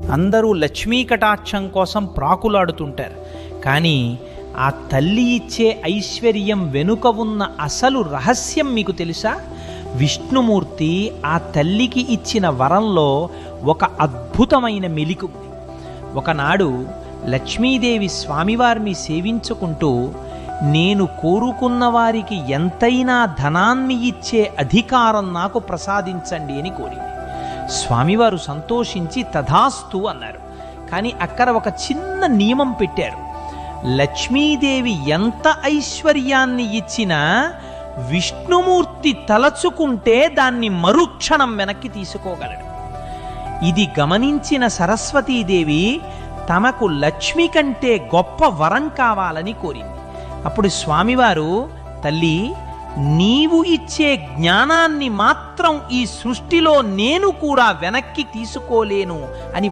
అందరూ లక్ష్మీ కటాక్షం కోసం ప్రాకులాడుతుంటారు. కానీ ఆ తల్లి ఇచ్చే ఐశ్వర్యం వెనుక ఉన్న అసలు రహస్యం మీకు తెలుసా? విష్ణుమూర్తి ఆ తల్లికి ఇచ్చిన వరంలో ఒక అద్భుతమైన మెలిక ఉంది. ఒకనాడు లక్ష్మీదేవి స్వామివారిని సేవించుకుంటూ, నేను కోరుకున్న వారికి ఎంతైనా ధనాన్ని ఇచ్చే అధికారం నాకు ప్రసాదించండి అని కోరింది. స్వామివారు సంతోషించి తథాస్తు అన్నారు. కానీ అక్కడ ఒక చిన్న నియమం పెట్టారు. లక్ష్మీదేవి ఎంత ఐశ్వర్యాన్ని ఇచ్చినా విష్ణుమూర్తి తలచుకుంటే దాన్ని మరుక్షణం వెనక్కి తీసుకోగలడు. ఇది గమనించిన సరస్వతీదేవి తమకు లక్ష్మి కంటే గొప్ప వరం కావాలని కోరింది. అప్పుడు స్వామివారు, తల్లి, నీవు ఇచ్చే జ్ఞానాన్ని మాత్రం ఈ సృష్టిలో నేను కూడా వెనక్కి తీసుకోలేను అని